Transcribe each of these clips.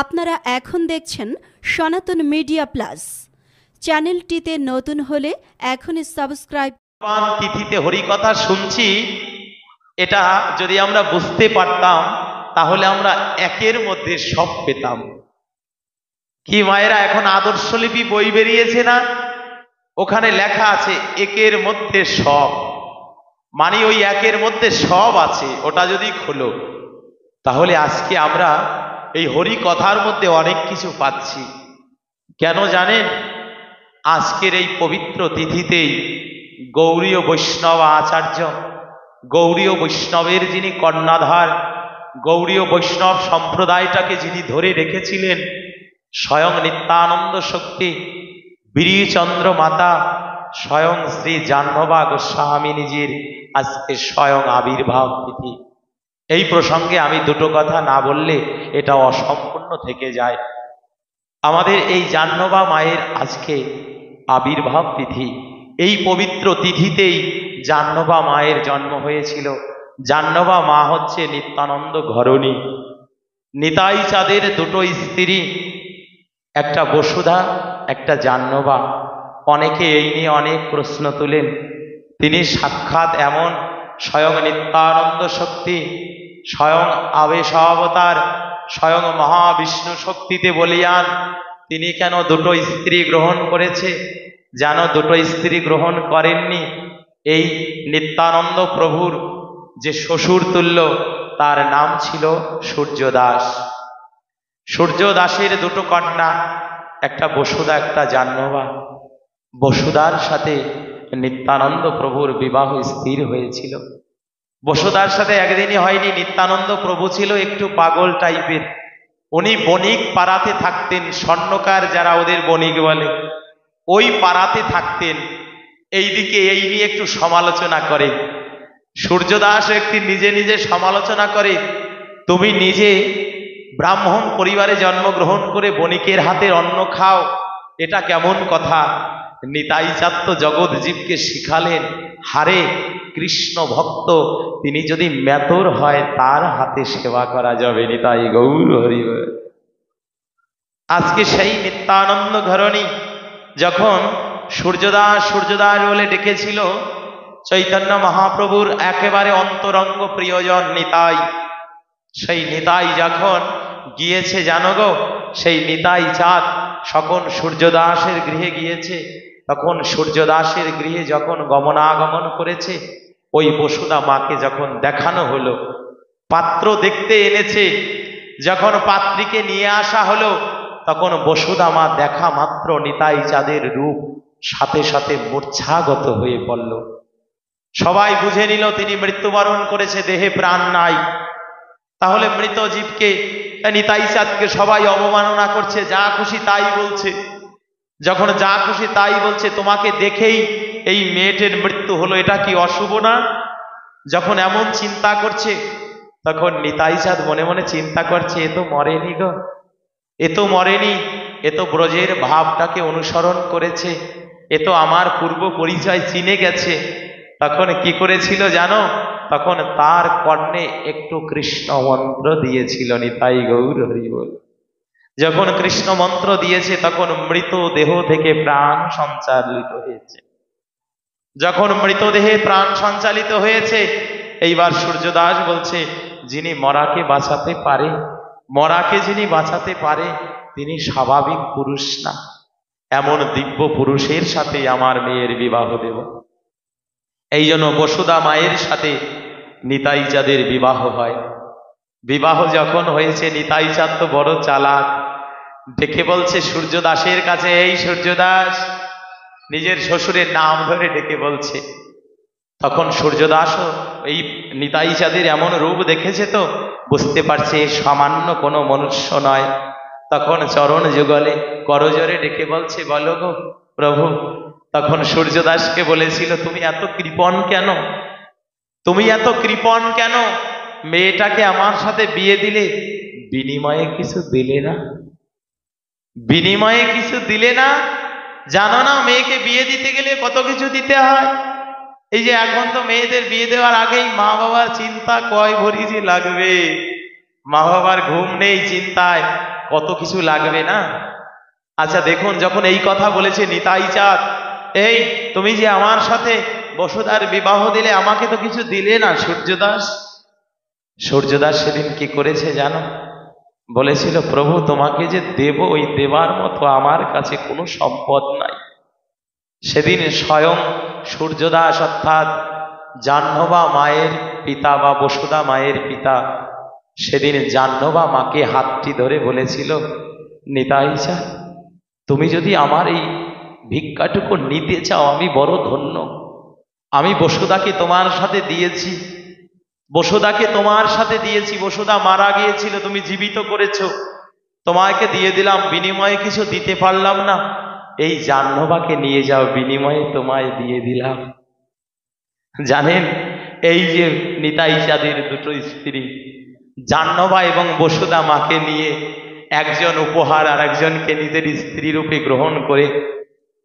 আপনারা এখন দেখছেন সনাতন মিডিয়া প্লাস। চ্যানেলটিতে নতুন হলে এখনই সাবস্ক্রাইব। তিথিতে হরিকথা শুনছি, এটা যদি আমরা বুঝতে পারতাম তাহলে আমরা একের মধ্যে সব পেতাম। কি মায়েরা, এখন আদর্শলিপি বই বেরিয়েছে না, ওখানে লেখা আছে একের মধ্যে সব, মানে ওই একের মধ্যে সব আছে। ওটা যদি খোলো তাহলে আজকে আমরা এই হরি কথার মধ্যে অনেক কিছু পাচ্ছি। কেন জানেন? আজকের এই পবিত্র তিথিতেই গৌড়ীয় বৈষ্ণব আচার্য, গৌড়ীয় বৈষ্ণবের যিনি কর্ণাধার, গৌড়ীয় বৈষ্ণব সম্প্রদায়টাকে যিনি ধরে রেখেছিলেন, স্বয়ং নিত্যানন্দ শক্তি বীরচন্দ্র মাতা, স্বয়ং শ্রী জাহ্নবা গোস্বামী নিজের আজকে স্বয়ং আবির্ভাব তিথি। এই প্রসঙ্গে আমি দুটো কথা না বললে এটা অসম্পূর্ণ থেকে যায়। আমাদের এই জাহ্নবা মায়ের আজকে আবির্ভাব তিথি। এই পবিত্র তিথিতেই জাহ্নবা মায়ের জন্ম হয়েছিল। জাহ্নবা মা হচ্ছে নিত্যানন্দ ঘরণী। নিতাই চাঁদের দুটো স্ত্রী, একটা বসুধা, একটা জাহ্নবা। অনেকে এই নিয়ে অনেক প্রশ্ন তুলেন। তিনি সাক্ষাৎ এমন স্বয়ং নিত্যানন্দ শক্তি, স্বয়ং আবেশ অবতার, স্বয়ং মহাবিষ্ণু শক্তিতে বলিয়ান তিনি কেন দুটো স্ত্রী গ্রহণ করেছে? যেন দুটো স্ত্রী গ্রহণ করেননি। এই নিত্যানন্দ প্রভুর যে শ্বশুর তুল্য, তার নাম ছিল সূর্যদাস। সূর্যদাসের দুটো কন্যা, একটা বসুধা, একটা জাহ্নবা। বসুধার সাথে নিত্যানন্দ প্রভুর বিবাহ স্থির হয়েছিল। বসুধার সাথে একদিনই হয়নি। নিত্যানন্দ প্রভু ছিল একটু পাগল টাইপের। উনি বণিক পাড়াতে থাকতেন, স্বর্ণকার যারা ওদের বণিক বলে, ওই পাড়াতে থাকতেন। এইদিকে এই নিয়ে একটু সমালোচনা করে। সূর্যদাস একটি নিজে নিজে সমালোচনা করে, তুমি নিজে ব্রাহ্মণ পরিবারে জন্মগ্রহণ করে বণিকের হাতের অন্ন খাও, এটা কেমন কথা? নিতাই চাঁদ তো জগৎ জীবকে শিখালেন, হারে কৃষ্ণ ভক্ত তিনি যদি মেতর হয় তার হাতে সেবা করা যাবে। নিতাই গৌর হরি। আজকে সেই নিত্যানন্দ ঘরণী যখন সূর্যদাস সূর্যদাস বলে ডেকেছিল, চৈতন্য মহাপ্রভুর একেবারে অন্তরঙ্গ প্রিয়জন নিতাই, সেই নিতাই যখন গিয়েছে জানো গো, সেই নিতাই চাঁদ যখন সূর্যদাসের গৃহে গিয়েছে, তখন সূর্যদাসের গৃহে যখন গমনাগমন করেছে, ওই বসুধা মাকে যখন দেখানো হলো, পাত্র দেখতে এনেছে, যখন পাত্রীকে নিয়ে আসা হলো, তখন বসুধা মা দেখা মাত্র নিতাই চাঁদের রূপ সাথে সাথে মূর্ছাগত হয়ে পড়ল। সবাই বুঝে নিল তিনি মৃত্যুবরণ করেছে, দেহে প্রাণ নাই। তাহলে মৃত জীবকে, নিতাই চাঁদকে সবাই অবমাননা করছে, যা খুশি তাই বলছে। যখন যা খুশি তাই বলছে, তোমাকে দেখেই এই মেয়েটির মৃত্যু হলো, এটা কি অশুভ না? যখন এমন চিন্তা করছে, তখন নিতাই চাঁদ মনে মনে চিন্তা করছে, এ তো মরেনি গো, এ তো মরেনি, এ তো ব্রজের ভাবটাকে অনুসরণ করেছে, এ তো আমার পূর্ব পরিচয় চিনে গেছে। তখন কি করেছিল জানো? তখন তার কর্ণে একটু কৃষ্ণ মন্ত্র দিয়েছিল। নিতাই গৌর হরি বল। যখন কৃষ্ণ মন্ত্র দিয়েছে, তখন মৃত দেহ থেকে প্রাণ সঞ্চালিত হয়েছে। যখন মৃতদেহে প্রাণ সঞ্চালিত হয়েছে, এইবার সূর্যদাস বলছে, যিনি মরাকে বাঁচাতে পারে, মরাকে যিনি বাঁচাতে পারে, তিনি স্বাভাবিক পুরুষ না। এমন দিব্য পুরুষের সাথে আমার মেয়ের বিবাহ দেব। এই জন্য বসুধা মায়ের সাথে নিতাই চাঁদের বিবাহ হয়। বিবাহ যখন হয়েছে, নিতাই চাঁদ তো বড় চালাক, ডেকে বলছে সূর্যদাসের কাছে, এই সূর্যদাস, নিজের শ্বশুরের নাম ধরে ডেকে বলছে। তখন সূর্যদাসও এই নিতাই চাঁদের এমন রূপ দেখেছে, তো বুঝতে পারছে সামান্য কোনো মনুষ্য নয়। তখন চরণ যুগলে করজোরে ডেকে বলছে, বলো গো প্রভু। তখন সূর্যদাসকে বলেছিল, তুমি এত কৃপণ কেন? তুমি এত কৃপণ কেন? মেয়েটাকে আমার সাথে বিয়ে দিলে, বিনিময়ে কিছু দিলে না? বিনিময়ে কিছু দিলে না? জানো না মেয়েকে বিয়ে দিতে গেলে কত কিছু দিতে হয়? এই যে এখন তো মেয়েদের বিয়ে দেওয়ার আগেই মা বাবার চিন্তা, কয় ভরি যে লাগবে। মা বাবার ঘুম নেই চিন্তায়, কত কিছু লাগবে না। আচ্ছা দেখুন, যখন এই কথা বলেছে নিতাই চাঁদ, এই তুমি যে আমার সাথে বসুধার বিবাহ দিলে, আমাকে তো কিছু দিলে না সূর্যদাস। সূর্যদাস সেদিন কি করেছে জানো? বলেছিল, প্রভু তোমাকে যে দেব, ওই দেবার মতো আমার কাছে কোনো সম্পদ নাই। সেদিন স্বয়ং সূর্যদাস অর্থাৎ জাহ্নবা মায়ের পিতা বা বসুধা মায়ের পিতা, সেদিন জাহ্নবা মাকে হাতটি ধরে বলেছিল, নিতাই চাঁদ, তুমি যদি আমার এই ভিক্ষাটুকু নিতে চাও, আমি বড় ধন্য। আমি বসুধাকে তোমার সাথে দিয়েছি, বসুধাকে তোমার সাথে দিয়েছি। বসুধা মারা গিয়েছিল, তুমি জীবিত করেছো, তোমাকে দিয়ে দিলাম, বিনিময়ে কিছু দিতে পারলাম না, এই জাহ্নবাকে নিয়ে যাও, বিনিময়ে তোমায় দিয়ে দিলাম। জানেন, এই যে নিতাই চাঁদের দুটো স্ত্রী, জাহ্নবা এবং বসুধা মাকে নিয়ে একজন উপহার আর একজনকে নিজের স্ত্রী রূপে গ্রহণ করে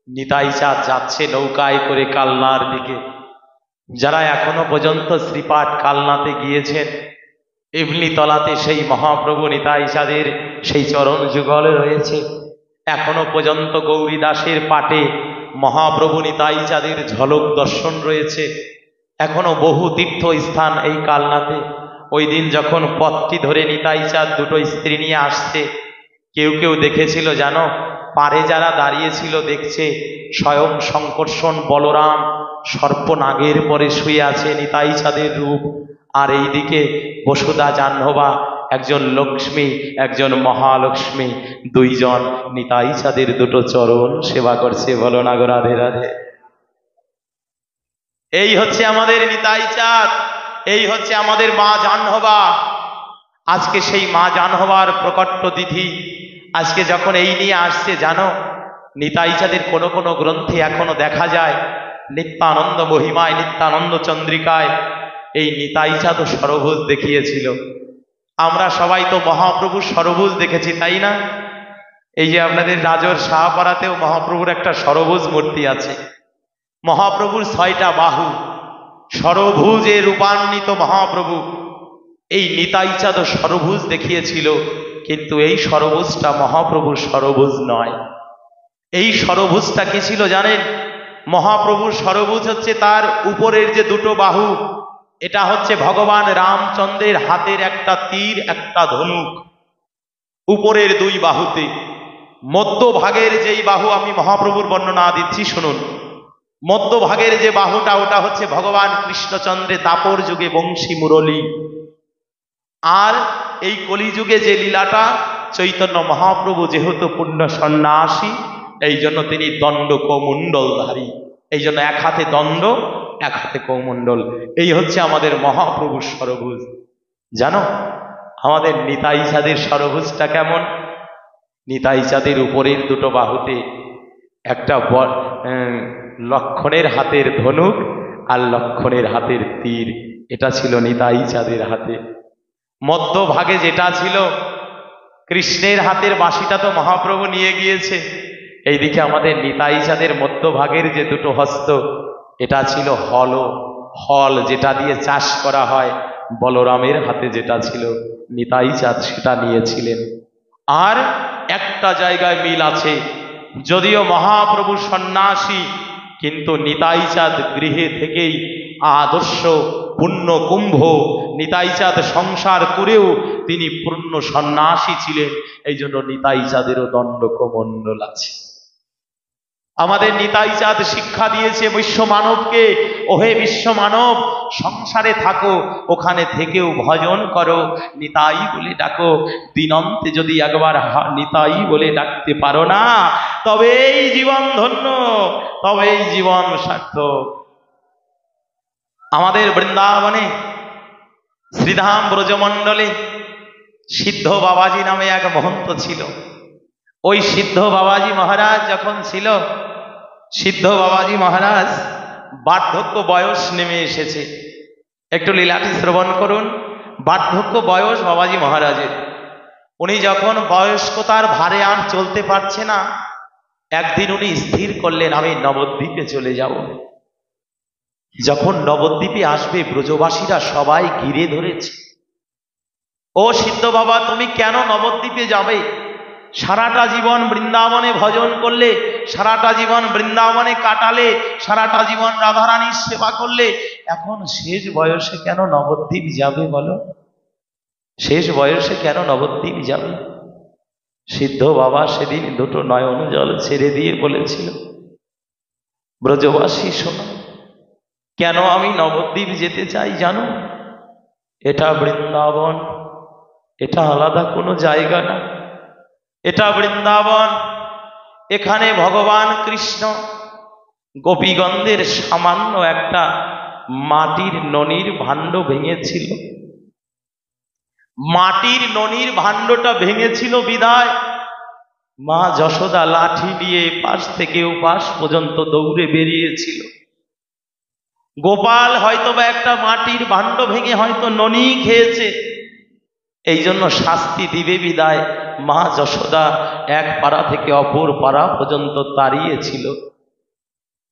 নিতাই চাঁদ যাচ্ছে নৌকায় করে কালনার দিকে। যারা এখনো পর্যন্ত শ্রীপাঠ কালনাতে গিয়েছেন, এমনিতলাতে সেই মহাপ্রভু নিতাই চাঁদের সেই চরণ যুগল রয়েছে। এখনো পর্যন্ত গৌরী দাসের পাটে মহাপ্রভু নিতাই চাঁদের ঝলক দর্শন রয়েছে। এখনো বহু তীর্থ স্থান এই কালনাতে। ওই দিন যখন পথটি ধরে নিতাই চাঁদ দুটো স্ত্রী নিয়ে আসছে, কেউ কেউ দেখেছিল জানো, পারে যারা দাঁড়িয়েছিল দেখছে স্বয়ং শঙ্কর্ষণ বলরাম সর্পনাগের পরে শুয়ে আছে নিতাই চাঁদের রূপ, আর এইদিকে বসুধা জাহ্নবা, একজন লক্ষ্মী একজন মহালক্ষ্মী, দুইজন নিতাই চাঁদের দুটো চরণ সেবা করছে। বলো না গো রাধে রাধে। এই হচ্ছে আমাদের নিতাই চাঁদ, এই হচ্ছে আমাদের মা জাহ্নবা। আজকে সেই মা জাহ্নবার প্রকট তিথি। আজকে যখন এই নিয়ে আসছে জানো, নিতাই চাঁদের কোনো কোনো গ্রন্থে এখনো দেখা যায়, নিত্যানন্দ মহিমায়, নিত্যানন্দ চন্দ্রিকায় এই নিতাই চাঁদ সরভুজ দেখিয়েছিল। আমরা সবাই তো মহাপ্রভুর সরভুজ দেখেছি, তাই না? এই যে আপনাদের রাজর শাহপাড়াতেও মহাপ্রভুর একটা সরভুজ মূর্তি আছে। মহাপ্রভুর 6টা বাহু, সরভুজে রূপান্বিত মহাপ্রভু। এই নিতাই চাঁদ সরভুজ দেখিয়েছিল, কিন্তু এই সরভুজটা মহাপ্রভুর সরভুজ নয়। এই সরভুজটা কি ছিল জানেন? মহাপ্রভুর সরভুজ হচ্ছে তার উপরের যে দুটো বাহু, এটা হচ্ছে ভগবান রামচন্দ্রের হাতের একটা তীর, একটা ধনুক, উপরের দুই বাহুতে। মধ্যভাগের যেই বাহু, আমি মহাপ্রভুর বর্ণনা দিচ্ছি শুনুন। মধ্যভাগের যে বাহুটা, ওটা হচ্ছে ভগবান কৃষ্ণচন্দ্রের দাপর যুগে বংশী মুরলী। আর এই কলিযুগে যে লীলাটা, চৈতন্য মহাপ্রভু যেহেতু পূর্ণ সন্ন্যাসী, এই জন্য তিনি দণ্ড কৌমণ্ডলধারী, এই জন্য এক হাতে দণ্ড এক হাতে কৌমণ্ডল। এই হচ্ছে আমাদের মহাপ্রভুর সরভুজ। জানো আমাদের নিতাই চাঁদের সরভুজটা কেমন? নিতাই চাঁদের উপরের দুটো বাহুতে একটা লক্ষণের হাতের ধনুক আর লক্ষণের হাতের তীর, এটা ছিল নিতাই চাঁদের হাতে। মধ্যভাগে যেটা ছিল কৃষ্ণের হাতের বাঁশিটা তো মহাপ্রভু নিয়ে গিয়েছে। এইদিকে আমাদের নিতাই চাঁদের মধ্যভাগের যে দুটো হস্ত, এটা ছিল হল, যেটা দিয়ে চাষ করা হয়। বলরামের হাতে যেটা ছিল, নিতাই চাঁদ সেটা নিয়েছিলেন। আর একটা জায়গায় মিল আছে, যদিও মহাপ্রভু সন্ন্যাসী, কিন্তু নিতাই চাঁদ গৃহে থেকেই আদর্শ পূর্ণ কুম্ভ। নিতাই চাঁদ সংসার করেও তিনি পূর্ণ সন্ন্যাসী ছিলেন, এই জন্য নিতাই চাঁদেরও দণ্ডকমণ্ডল আছে। আমাদের নিতাই চাঁদ শিক্ষা দিয়েছে বিশ্ব মানবকে, ওহে বিশ্ব মানব, সংসারে থাকো, ওখানে থেকেও ভজন করো, নিতাই বলে ডাকো। দিনন্তে যদি একবার নিতাই বলে ডাকতে পারো না, তবে এই জীবন ধন্য, তবে এই জীবন সার্থক। আমাদের বৃন্দাবনে শ্রীধাম ব্রজমণ্ডলে সিদ্ধ বাবাজি নামে এক মহন্ত ছিল। ওই সিদ্ধ বাবাজি মহারাজ যখন ছিল, সিদ্ধ বাবাজি মহারাজ বার্ধক্য বয়স নেমে এসেছে। একটু লীলাটি শ্রবণ করুন। বার্ধক্য বয়স বাবাজি মহারাজের। উনি যখন বয়স্কতার ভারে আর চলতে পারছে না, একদিন উনি স্থির করলেন, আমি নবদ্বীপে চলে যাব। যখন নবদ্বীপে আসবে, ব্রজবাসীরা সবাই ঘিরে ধরেছে। ও সিদ্ধ বাবা, তুমি কেন নবদ্বীপে যাবে? সারাটা জীবন বৃন্দাবনে ভজন করলে, সারাটা জীবন বৃন্দাবনে কাটালে, সারাটা জীবন রাধারানীর সেবা করলে, এখন শেষ বয়সে কেন নবদ্বীপ যাবে বলো? শেষ বয়সে কেন নবদ্বীপ যাবে? সিদ্ধ বাবা সেদিন দুটো নয়ন জল ছেড়ে দিয়ে বলেছিল, ব্রজবাসী শোনো, কেন আমি নবদ্বীপ যেতে চাই জানো? এটা বৃন্দাবন, এটা আলাদা কোনো জায়গা না, এটা বৃন্দাবন। এখানে ভগবান কৃষ্ণ গোপীগণদের সামান্য একটা মাটির ননির ভাণ্ড ভেঙেছিল। মাটির ননির ভাণ্ডটা ভেঙেছিল বিদায় মা যশোদা লাঠি নিয়ে পাশ থেকে ওপাশ পর্যন্ত দৌড়ে বেরিয়েছিল। গোপাল হয়তোবা একটা মাটির ভাণ্ড ভেঙে হয়তো ননি খেয়েছে, এই জন্য শাস্তি দিবে বিদায় মা যশোদা এক পাড়া থেকে অপর পাড়া পর্যন্ত তাড়িয়েছিল।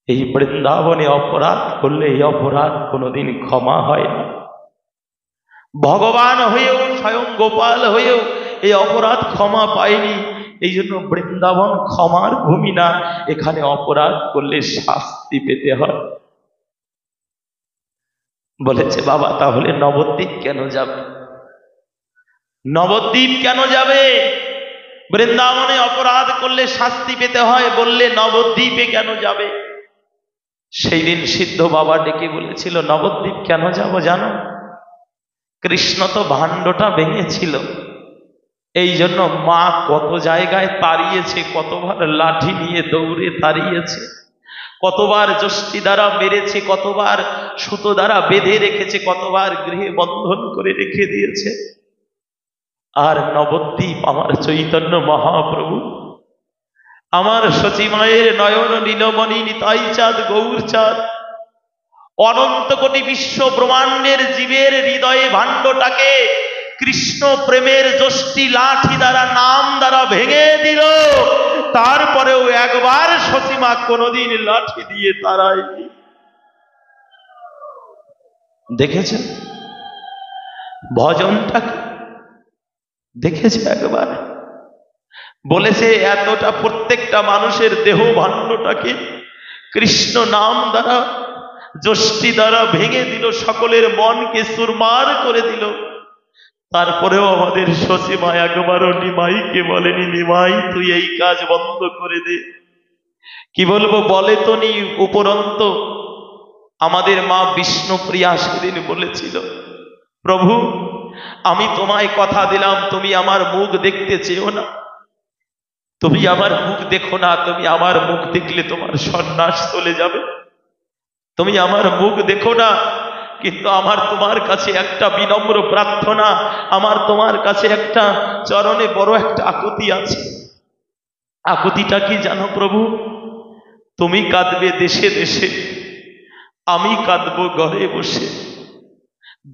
এই বৃন্দাবনে অপরাধ করলে এই অপরাধ কোনোদিন ক্ষমা হয় না। ভগবান হয়েও, স্বয়ং গোপাল হয়েও এই অপরাধ ক্ষমা পায়নি। এই জন্য বৃন্দাবন ক্ষমার ভূমি না, এখানে অপরাধ করলে শাস্তি পেতে হয়। বলেছে বাবা তাহলে নবদ্বীপ কেন যাবে? নবদ্বীপ কেন যাবে? বৃন্দাবনে অপরাধ করলে শাস্তি পেতে হয় বললে নবদ্বীপে কেন যাবে? সেই দিন সিদ্ধ বাবা ডেকে বলেছিল, নবদ্বীপ কেন যাব জানো? কৃষ্ণ তো ভাণ্ডটা ভেঙেছিল, এই জন্য মা কত জায়গায় তাড়িয়েছে, কতবার লাঠি নিয়ে দৌড়ে তাড়িয়েছে, কতবার যষ্টি দ্বারা মেরেছে, কতবার সুতো দ্বারা বেঁধে রেখেছে, কতবার গৃহে বন্ধন করে রেখে দিয়েছে। আর নবদ্বীপ আমার চৈতন্য মহাপ্রভু, আমার সচী মায়ের নয়ন নীলমণি নিতাই চাঁদ গৌর চাঁদ, অনন্ত কোটি বিশ্ব ব্রহ্মাণ্ডের জীবের হৃদয়ে ভাণ্ডটাকে কৃষ্ণ প্রেমের যষ্টি লাঠি দ্বারা, নাম দ্বারা ভেঙে দিল। তারপরেও একবার সচীমা কোনদিন লাঠি দিয়ে তাড়ায়নি। দেখেছেন ভজনটাকে? দেখেছে একবার? বলেছে এতটা প্রত্যেকটা মানুষের দেহ ভাণ্ডটাকে কৃষ্ণ নাম দ্বারা, যষ্টি দ্বারা ভেঙে দিল, সকলের মনকে সুরমার করে দিল। তারপরেও আমাদের সচীমা একবারও নিমাইকে বলেনি, নিমাই তুই এই কাজ বন্ধ করে দে। কি বলবো বলে তো নি। উপরন্ত আমাদের মা বিষ্ণুপ্রিয়া সেদিন বলেছিল, প্রভু আমি তোমায় কথা দিলাম, তুমি আমার মুখ দেখতে চেও না, তুমি আমার মুখ দেখো না, তুমি আমার মুখ দেখলে তোমার সন্ন্যাস চলে যাবে, তুমি আমার মুখ দেখো না। কিন্তু আমার তোমার কাছে একটা বিনম্র প্রার্থনা, আমার তোমার কাছে একটা চরণে বড় একটা আকুতি আছে। আকুতিটা কি জানো প্রভু? তুমি কাঁদবে দেশে দেশে, আমি কাঁদবো ঘরে বসে,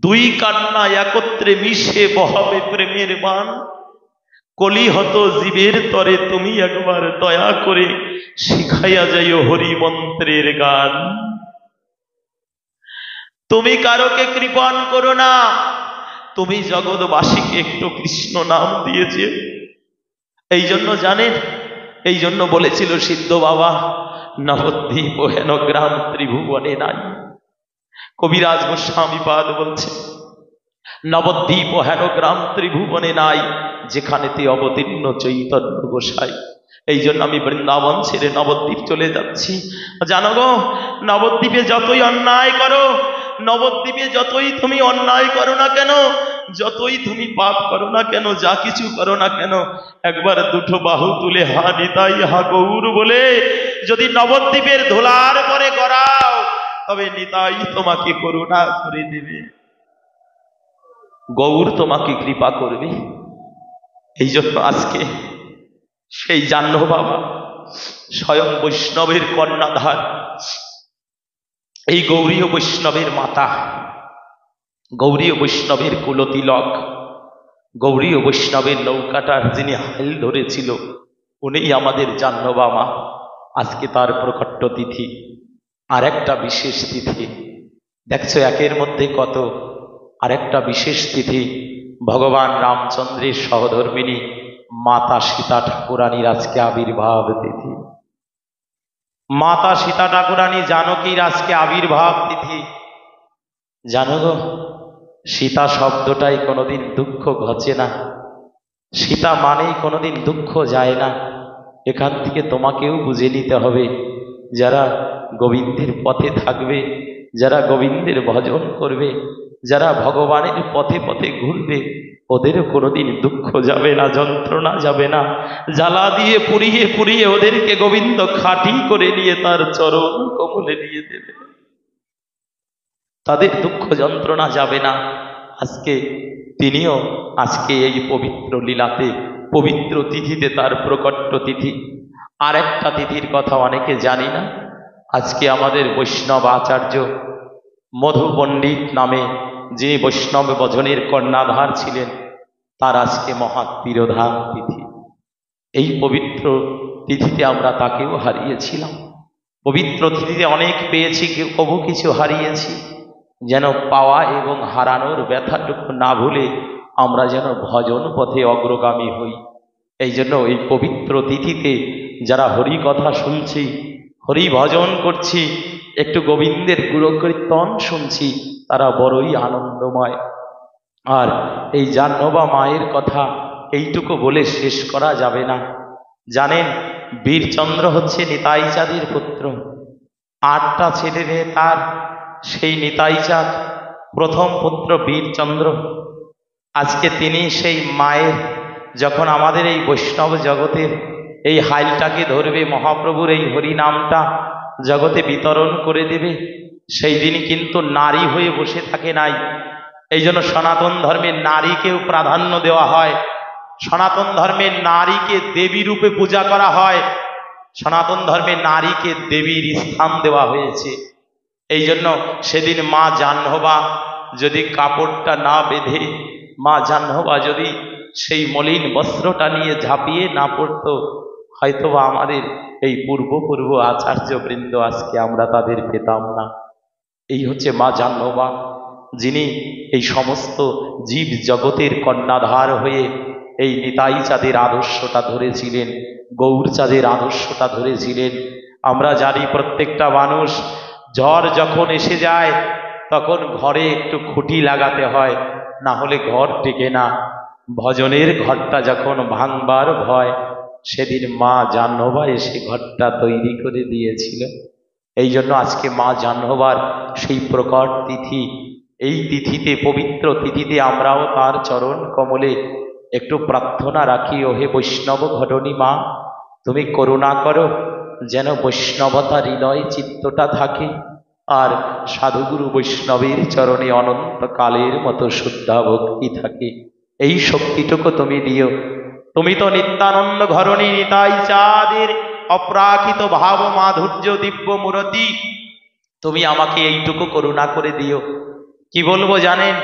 দুই কান্না একত্রে মিশে বহাবে প্রেমের বান। কলিহত জীবের তরে তুমি একবার দয়া করে শিখাইয়া যাইও হরি মন্ত্রের গান। তুমি কারোকে কৃপণ করো না, তুমি জগৎবাসীকে একটু কৃষ্ণ নাম দিয়েছে। এই জন্য জানেন, এই জন্য বলেছিল সিদ্ধ বাবা, নবদ্বীপ হেন গ্রাম ত্রিভুবনে নাই। কবিরাজ গোস্বামী পাদ বলছে, নবদ্বীপ হেন গ্রাম ত্রিভুবনে নাই, যেখানেতে অবতীর্ণ চৈতন্য গোসাই। এই জন্য আমি বৃন্দাবন ছেড়ে নবদ্বীপ চলে যাচ্ছি। জানো গো, নবদ্বীপে যতই অন্যায় করো, নবদ্বীপে যতই তুমি অন্যায় করো না কেন, যতই তুমি পাপ করো না কেন, যা কিছু করো না কেন, একবার দুটো বাহু তুলে হা নিতাই হা গৌর বলে যদি নবদ্বীপের ধুলার পরে গড়াও, তবে নিতাই তোমাকে করুণা করে দেবে, গৌর তোমাকে কৃপা করবে। এই জন্য আজকে সেই জাহ্নব বাবা স্বয়ং বৈষ্ণবের কর্ণাধার, এই গৌরীয় বৈষ্ণবের মাতা, গৌরীয় বৈষ্ণবের কুলতিলক, গৌরীয় বৈষ্ণবের নৌকাটার যিনি হাল ধরেছিল, উনি আমাদের জাহ্নব মা। আজকে তার প্রকট তিথি, আর একটা বিশেষ তিথি। দেখছো একের মধ্যে কত, আরেকটা বিশেষ তিথি ভগবান রামচন্দ্রের সহধর্মিণী মাতা সীতা ঠাকুরানীর আজকে আবির্ভাব তিথি। মাতা সীতা ঠাকুরানী জানকীর আজকে আবির্ভাব তিথি। জানো গো, সীতা শব্দটাই কোনোদিন দুঃখ ঘটে না, সীতা মানেই কোনোদিন দুঃখ যায় না। এখান থেকে তোমাকেও বুঝে নিতে হবে, যারা গোবিন্দের পথে থাকবে, যারা গোবিন্দের ভজন করবে, যারা ভগবানের পথে পথে ঘুরবে, ওদেরও কোনোদিন দুঃখ যাবে না, যন্ত্রণা যাবে না। জ্বালা দিয়ে পুড়িয়ে পুড়িয়ে ওদেরকে গোবিন্দ খাঁটি করে নিয়ে তার চরণ কমলে দিয়ে দেবে, তাদের দুঃখ যন্ত্রণা যাবে না। আজকে তিনিও আজকে এই পবিত্র লীলাতে, পবিত্র তিথিতে তার প্রকট তিথি। আর একটা তিথির কথা অনেকে জানি না, আজকে আমাদের বৈষ্ণব আচার্য মধু পণ্ডিত নামে যিনি বৈষ্ণব ভজনের কর্ণাধার ছিলেন, তার আজকে মহা তিরোধান তিথি। এই পবিত্র তিথিতে আমরা তাকেও হারিয়েছিলাম। পবিত্র তিথিতে অনেক পেয়েছি, কবু কিছু হারিয়েছি। যেন পাওয়া এবং হারানোর ব্যথাটুকু না ভুলে আমরা যেন ভজন পথে অগ্রগামী হই। এই জন্য এই পবিত্র তিথিতে যারা হরি কথা শুনছি, হরি ভজন করছি, একটু গোবিন্দের গুণকীর্তন শুনছি, তারা বড়ই আনন্দময়। আর এই জাহ্নবা মায়ের কথা এইটুকু বলে শেষ করা যাবে না। জানেন, বীরচন্দ্র হচ্ছে নিতাই চাঁদের পুত্র। 8টা ছেলে মেয়ে তার। সেই নিতাই চাঁদ প্রথম পুত্র বীরচন্দ্র। আজকে তিনি সেই মায়ের, যখন আমাদের এই বৈষ্ণব জগতের এই হাইলটাকে ধরবে, মহাপ্রভুর এই হরি নামটা জগতে বিতরণ করে দেবে, সেই দিন কিন্তু নারী হয়ে বসে থাকে নাই। এই জন্য সনাতন ধর্মের নারীকেও প্রাধান্য দেওয়া হয়। সনাতন ধর্মের নারীকে দেবী রূপে পূজা করা হয়। সনাতন ধর্মের নারীকে দেবীর স্থান দেওয়া হয়েছে। এই জন্য সেদিন মা জাহ্নবা যদি কাপড়টা না বেঁধে, মা জাহ্নবা যদি সেই মলিন বস্ত্রটা নিয়ে ঝাঁপিয়ে না পড়ত, হয়তোবা আমাদের এই পূর্ব আচার্যবৃন্দ আজকে আমরা তাদের পেতাম না। এই হচ্ছে মা জাহ্নবা, যিনি এই সমস্ত জীব জগতের কন্যাধার হয়ে এই নিতাই চাঁদের আদর্শটা ধরেছিলেন, গৌর চাঁদের আদর্শটা ধরেছিলেন। আমরা জানি প্রত্যেকটা মানুষ ঝড় যখন এসে যায় তখন ঘরে একটু খুঁটি লাগাতে হয়, না হলে ঘর টেকে না। ভজনের ঘরটা যখন ভাঙবার ভয়, সেদিন মা জাহ্নবা এসে ঘরটা তৈরি করে দিয়েছিল। এই জন্য আজকে মা জাহ্নবার সেই প্রকট তিথি। এই তিথিতে, পবিত্র তিথিতে আমরাও তার চরণ কমলে একটু প্রার্থনা রাখি, ওহে বৈষ্ণব ঘটনী মা, তুমি করুণা করো যেন বৈষ্ণবতা হৃদয় চিত্তটা থাকে, আর সাধুগুরু বৈষ্ণবের চরণে অনন্তকালের মতো শুদ্ধা ভক্তি থাকে। এই শক্তিটুকু তুমি দিও। তুমি তো নিত্যানন্দ ঘরণী নিতাই চাঁদের অপ্রাকৃত ভাব মাধুর্য দিব্য মূরতি, তুমি আমাকে এইটুকু করুণা করে দিও। কি বলবো জানেন,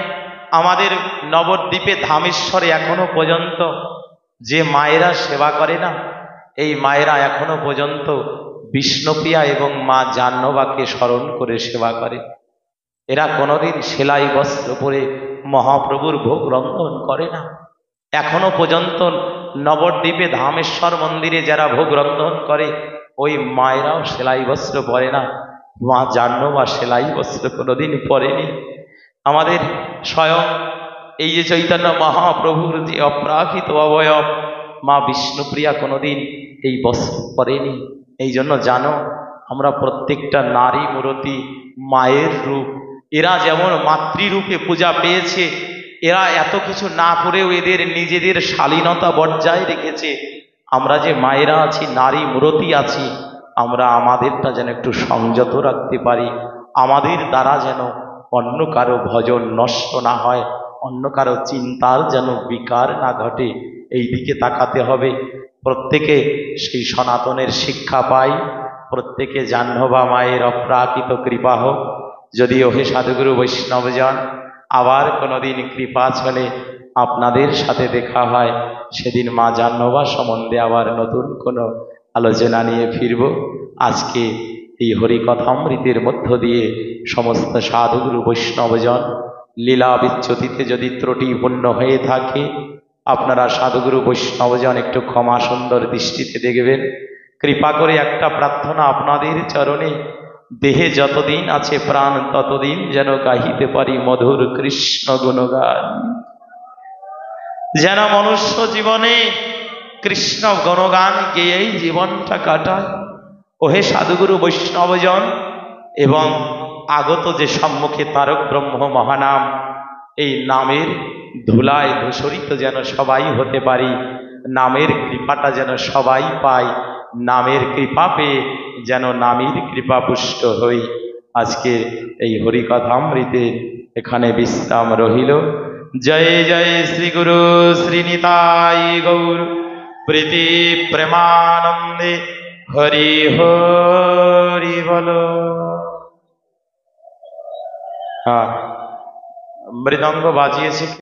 আমাদের নবদ্বীপে ধামেশ্বরে এখনো পর্যন্ত যে মায়েরা সেবা করে না, এই মায়েরা এখনো পর্যন্ত বিষ্ণুপ্রিয়া এবং মা জাহ্নবাকে স্মরণ করে সেবা করে। এরা কোনোদিন সেলাই বস্ত্র পরে মহাপ্রভুর ভোগ রন্ধন করে না। এখনো পর্যন্ত নবদ্বীপে ধামেশ্বর মন্দিরে যারা ভোগ রন্ধন করে, ওই মায়েরাও সেলাই বস্ত্র পরে না। মা জাহ্নবা সেলাই বস্ত্র কোনোদিন পরেনি। আমাদের স্বয়ং এই যে চৈতন্য মহাপ্রভুর যে অপ্রাকৃত অবয়ব, মা বিষ্ণুপ্রিয়া কোনোদিন এই বস্ত্র পরেনি। এই জন্য জানো, আমরা প্রত্যেকটা নারী মূরতি মায়ের রূপ। এরা যেমন মাতৃরূপে পূজা পেয়েছে, এরা এত কিছু না করেও এদের নিজেদের শালীনতা বজায় রেখেছে। আমরা যে মায়েরা আছি, নারী মূরতি আছি, আমরা আমাদেরটা যেন একটু সংযত রাখতে পারি। আমাদের দ্বারা যেন অন্য কারো ভজন নষ্ট না হয়, অন্য কারো চিন্তার যেন বিকার না ঘটে, এই দিকে তাকাতে হবে। প্রত্যেকে সেই সনাতনের শিক্ষা পাই, প্রত্যেকে জাহ্নবা মায়ের অপ্রাকৃত কৃপা হোক। যদি ওহে সাধুগুরু বৈষ্ণবজন আবার কোনোদিন কৃপা চলে আপনাদের সাথে দেখা হয়, সেদিন মা জাহ্নবা সম্বন্ধে আবার নতুন কোনো আলোচনা নিয়ে ফিরব। আজকে এই হরিকথামৃতের মধ্য দিয়ে সমস্ত সাধুগুরু বৈষ্ণবজন লীলা বিচ্যুতিতে যদি ত্রুটিপূর্ণ হয়ে থাকে, আপনারা সাধুগুরু বৈষ্ণবজন একটু ক্ষমা সুন্দর দৃষ্টিতে দেখবেন। কৃপা করে একটা প্রার্থনা আপনাদের চরণে, দেহে যতদিন আছে প্রাণ ততদিন যেন গাহিতে পারি মধুর কৃষ্ণ গুণগান, যেন মনুষ্য জীবনে কৃষ্ণ গুণগান গেয়েই জীবনটা কাটায়। ওহে সাধুগুরু বৈষ্ণবজন এবং আগত যে সম্মুখে তারক ব্রহ্ম মহানাম, এই নামের ধুলায় ধূসরিত যেন সবাই হতে পারি, নামের কৃপাটা যেন সবাই পায়, নামের কৃপা পেয়ে যেন নামের কৃপা পুষ্ট হই। আজকে এই হরিকথামৃতে এখানে বিশ্রাম রহিল। জয় জয় শ্রী গুরু শ্রীনিতাই গৌর প্রীতি প্রেমানন্দে হরি হরি বলো। হ্যাঁ, মৃদঙ্গ বাজিয়েছে।